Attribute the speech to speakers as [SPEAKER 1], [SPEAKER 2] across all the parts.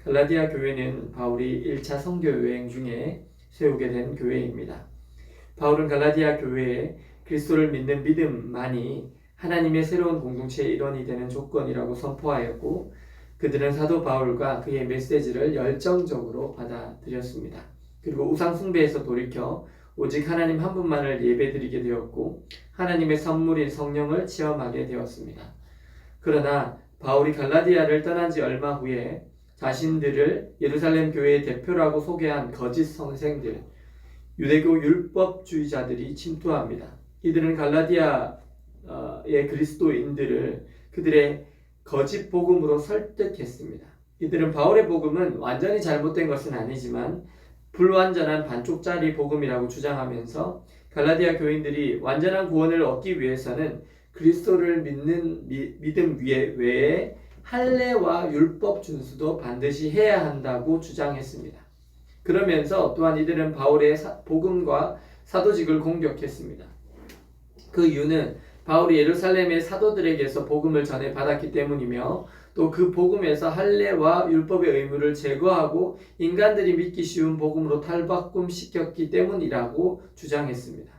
[SPEAKER 1] 갈라디아 교회는 바울이 1차 선교 여행 중에 세우게 된 교회입니다. 바울은 갈라디아 교회에 그리스도를 믿는 믿음만이 하나님의 새로운 공동체의 일원이 되는 조건이라고 선포하였고, 그들은 사도 바울과 그의 메시지를 열정적으로 받아들였습니다. 그리고 우상 숭배에서 돌이켜 오직 하나님 한 분만을 예배드리게 되었고, 하나님의 선물인 성령을 체험하게 되었습니다. 그러나 바울이 갈라디아를 떠난 지 얼마 후에 자신들을 예루살렘 교회의 대표라고 소개한 거짓 선생들, 유대교 율법주의자들이 침투합니다. 이들은 갈라디아의 그리스도인들을 그들의 거짓 복음으로 설득했습니다. 이들은 바울의 복음은 완전히 잘못된 것은 아니지만 불완전한 반쪽짜리 복음이라고 주장하면서 갈라디아 교인들이 완전한 구원을 얻기 위해서는 그리스도를 믿는 믿음 외에 할례와 율법 준수도 반드시 해야 한다고 주장했습니다. 그러면서 또한 이들은 바울의 복음과 사도직을 공격했습니다. 그 이유는 바울이 예루살렘의 사도들에게서 복음을 전해 받았기 때문이며, 또 그 복음에서 할례와 율법의 의무를 제거하고 인간들이 믿기 쉬운 복음으로 탈바꿈시켰기 때문이라고 주장했습니다.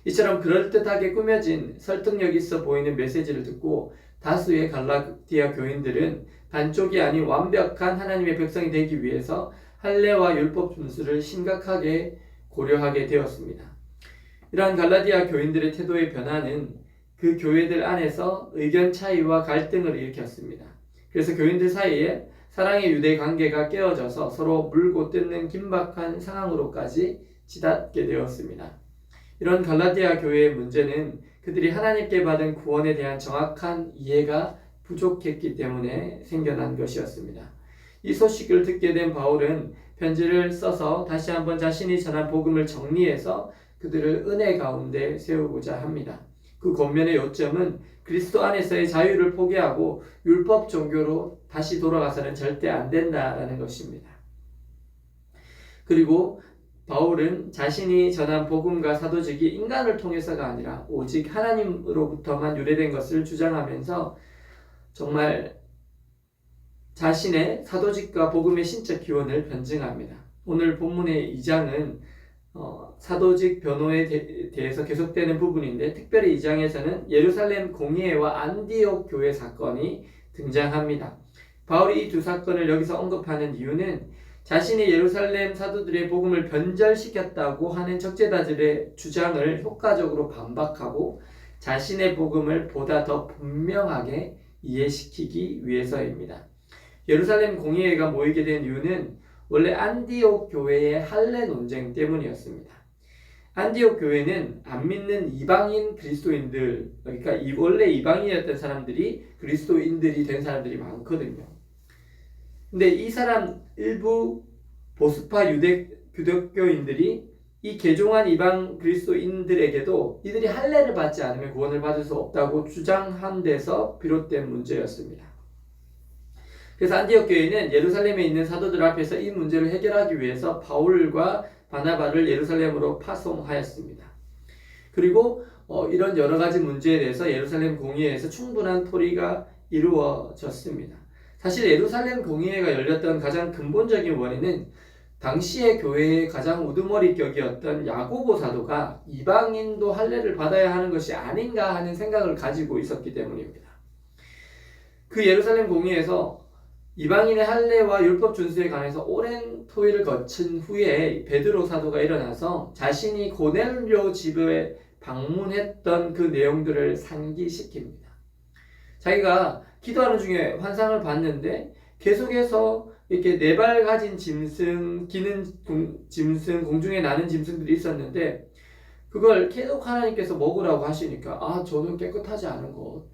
[SPEAKER 1] 이처럼 그럴듯하게 꾸며진 설득력 있어 보이는 메시지를 듣고 다수의 갈라디아 교인들은 반쪽이 아닌 완벽한 하나님의 백성이 되기 위해서 할례와 율법 준수를 심각하게 고려하게 되었습니다. 이러한 갈라디아 교인들의 태도의 변화는 그 교회들 안에서 의견 차이와 갈등을 일으켰습니다. 그래서 교인들 사이에 사랑의 유대 관계가 깨어져서 서로 물고 뜯는 긴박한 상황으로까지 치닫게 되었습니다. 이런 갈라디아 교회의 문제는 그들이 하나님께 받은 구원에 대한 정확한 이해가 부족했기 때문에 생겨난 것이었습니다. 이 소식을 듣게 된 바울은 편지를 써서 다시 한번 자신이 전한 복음을 정리해서 그들을 은혜 가운데 세우고자 합니다. 그 권면의 요점은 그리스도 안에서의 자유를 포기하고 율법 종교로 다시 돌아가서는 절대 안 된다라는 것입니다. 그리고 바울은 자신이 전한 복음과 사도직이 인간을 통해서가 아니라 오직 하나님으로부터만 유래된 것을 주장하면서 정말 자신의 사도직과 복음의 신적 기원을 변증합니다. 오늘 본문의 2장은 사도직 변호에 대해서 계속되는 부분인데, 특별히 2장에서는 예루살렘 공의회와 안디옥 교회 사건이 등장합니다. 바울이 이 두 사건을 여기서 언급하는 이유는 자신이 예루살렘 사도들의 복음을 변절시켰다고 하는 적재자들의 주장을 효과적으로 반박하고 자신의 복음을 보다 더 분명하게 이해시키기 위해서입니다. 예루살렘 공의회가 모이게 된 이유는 원래 안디옥 교회의 할례 논쟁 때문이었습니다. 안디옥 교회는 안 믿는 이방인 그리스도인들, 그러니까 원래 이방인이었던 사람들이 그리스도인들이 된 사람들이 많거든요. 근데 이 사람 일부 보수파 기독교인들이 이 개종한 이방 그리스도인들에게도 이들이 할례를 받지 않으면 구원을 받을 수 없다고 주장한 데서 비롯된 문제였습니다. 그래서 안디옥 교회는 예루살렘에 있는 사도들 앞에서 이 문제를 해결하기 위해서 바울과 바나바를 예루살렘으로 파송하였습니다. 그리고 이런 여러 가지 문제에 대해서 예루살렘 공의회에서 충분한 토의가 이루어졌습니다. 사실 예루살렘 공의회가 열렸던 가장 근본적인 원인은 당시의 교회의 가장 우두머리격이었던 야고보 사도가 이방인도 할례를 받아야 하는 것이 아닌가 하는 생각을 가지고 있었기 때문입니다. 그 예루살렘 공의회에서 이방인의 할례와 율법 준수에 관해서 오랜 토의를 거친 후에 베드로 사도가 일어나서 자신이 고넬료 집에 방문했던 그 내용들을 상기시킵니다. 자기가 기도하는 중에 환상을 봤는데 계속해서 이렇게 4발 가진 짐승, 기는 짐승, 공중에 나는 짐승들이 있었는데 그걸 계속 하나님께서 먹으라고 하시니까 저는 깨끗하지 않은 것,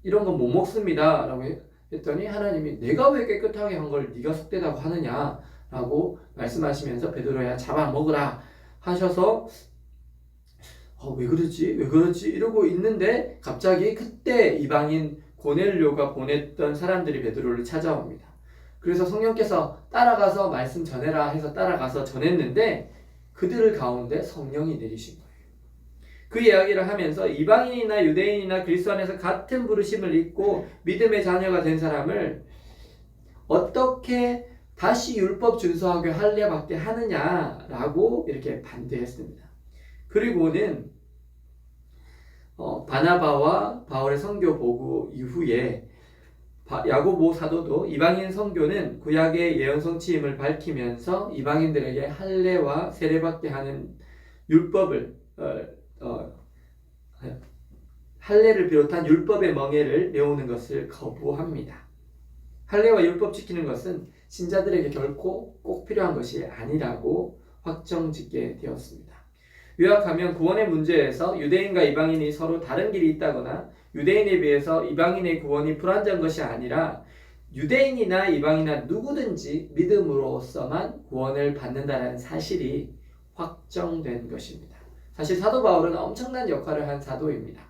[SPEAKER 1] 이런 건 못 먹습니다 라고 했더니 하나님이 내가 왜 깨끗하게 한 걸 네가 속되다고 하느냐 라고 말씀하시면서 베드로야 잡아먹으라 하셔서 왜 그러지 이러고 있는데 갑자기 그때 이방인 고넬료가 보냈던 사람들이 베드로를 찾아옵니다. 그래서 성령께서 따라가서 말씀 전해라 해서 따라가서 전했는데 그들 가운데 성령이 내리신 거예요. 그 이야기를 하면서 이방인이나 유대인이나 그리스도 안에서 같은 부르심을 입고 믿음의 자녀가 된 사람을 어떻게 다시 율법 준수하게 할례받게 하느냐라고 이렇게 반대했습니다. 그리고는 바나바와 바울의 선교 보고 이후에 야고보 사도도 이방인 선교는 구약의 예언 성취임을 밝히면서 이방인들에게 할례와 세례받게 하는 율법을 할례를 비롯한 율법의 멍에를 메우는 것을 거부합니다. 할례와 율법 지키는 것은 신자들에게 결코 꼭 필요한 것이 아니라고 확정짓게 되었습니다. 요약하면 구원의 문제에서 유대인과 이방인이 서로 다른 길이 있다거나 유대인에 비해서 이방인의 구원이 불완전한 것이 아니라 유대인이나 이방인이나 누구든지 믿음으로서만 구원을 받는다는 사실이 확정된 것입니다. 사실 사도 바울은 엄청난 역할을 한 사도입니다.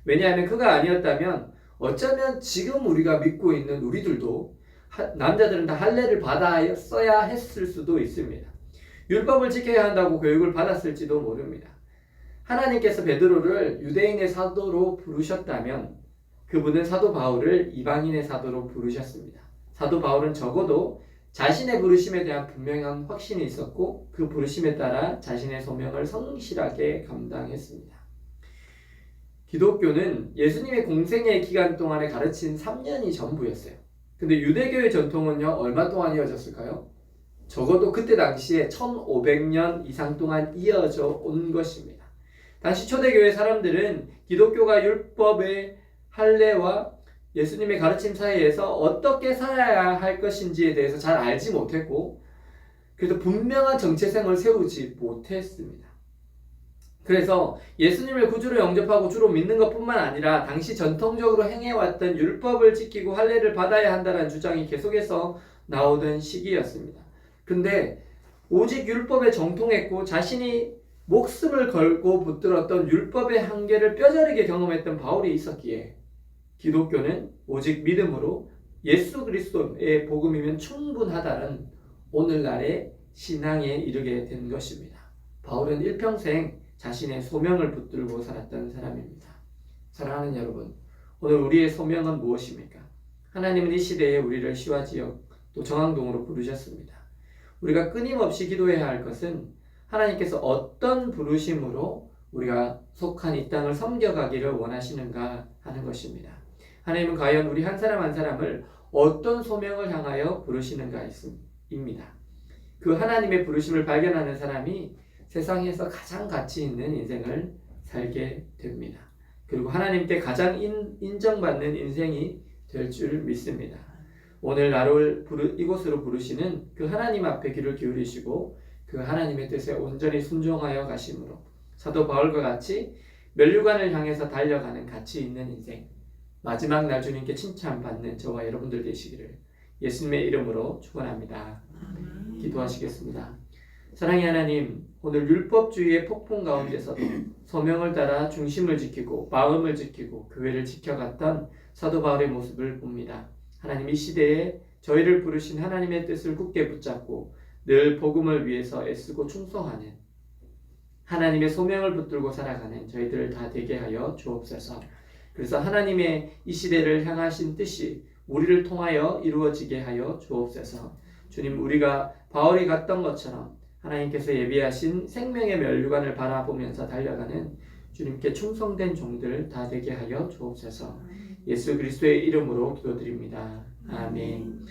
[SPEAKER 1] 왜냐하면 그가 아니었다면 어쩌면 지금 우리가 믿고 있는 우리들도 남자들은 다 할례를 받았어야 했을 수도 있습니다. 율법을 지켜야 한다고 교육을 받았을지도 모릅니다. 하나님께서 베드로를 유대인의 사도로 부르셨다면 그분은 사도 바울을 이방인의 사도로 부르셨습니다. 사도 바울은 적어도 자신의 부르심에 대한 분명한 확신이 있었고 그 부르심에 따라 자신의 소명을 성실하게 감당했습니다. 기독교는 예수님의 공생의 기간 동안에 가르친 3년이 전부였어요. 근데 유대교의 전통은요, 얼마 동안 이어졌을까요? 적어도 그때 당시에 1500년 이상 동안 이어져 온 것입니다. 당시 초대교회 사람들은 기독교가 율법의 할례와 예수님의 가르침 사이에서 어떻게 살아야 할 것인지에 대해서 잘 알지 못했고 그래서 분명한 정체성을 세우지 못했습니다. 그래서 예수님을 구주로 영접하고 주로 믿는 것뿐만 아니라 당시 전통적으로 행해왔던 율법을 지키고 할례를 받아야 한다는 주장이 계속해서 나오던 시기였습니다. 근데 오직 율법에 정통했고 자신이 목숨을 걸고 붙들었던 율법의 한계를 뼈저리게 경험했던 바울이 있었기에 기독교는 오직 믿음으로 예수 그리스도의 복음이면 충분하다는 오늘날의 신앙에 이르게 된 것입니다. 바울은 일평생 자신의 소명을 붙들고 살았던 사람입니다. 사랑하는 여러분, 오늘 우리의 소명은 무엇입니까? 하나님은 이 시대에 우리를 시와지역 또 정황동으로 부르셨습니다. 우리가 끊임없이 기도해야 할 것은 하나님께서 어떤 부르심으로 우리가 속한 이 땅을 섬겨가기를 원하시는가 하는 것입니다. 하나님은 과연 우리 한 사람 한 사람을 어떤 소명을 향하여 부르시는가 입니다. 그 하나님의 부르심을 발견하는 사람이 세상에서 가장 가치 있는 인생을 살게 됩니다. 그리고 하나님께 가장 인정받는 인생이 될 줄 믿습니다. 오늘 나를 이곳으로 부르시는 그 하나님 앞에 귀를 기울이시고 그 하나님의 뜻에 온전히 순종하여 가심으로 사도 바울과 같이 면류관을 향해서 달려가는 가치 있는 인생, 마지막 날 주님께 칭찬받는 저와 여러분들 되시기를 예수님의 이름으로 축원합니다. 기도하시겠습니다. 사랑의 하나님, 오늘 율법주의의 폭풍 가운데서도 소명을 따라 중심을 지키고 마음을 지키고 교회를 지켜갔던 사도 바울의 모습을 봅니다. 하나님, 이 시대에 저희를 부르신 하나님의 뜻을 굳게 붙잡고 늘 복음을 위해서 애쓰고 충성하는 하나님의 소명을 붙들고 살아가는 저희들을 다 되게 하여 주옵소서. 그래서 하나님의 이 시대를 향하신 뜻이 우리를 통하여 이루어지게 하여 주옵소서. 주님, 우리가 바울이 갔던 것처럼 하나님께서 예비하신 생명의 면류관을 바라보면서 달려가는 주님께 충성된 종들 다 되게 하여 주옵소서. 예수 그리스도의 이름으로 기도드립니다. 아멘.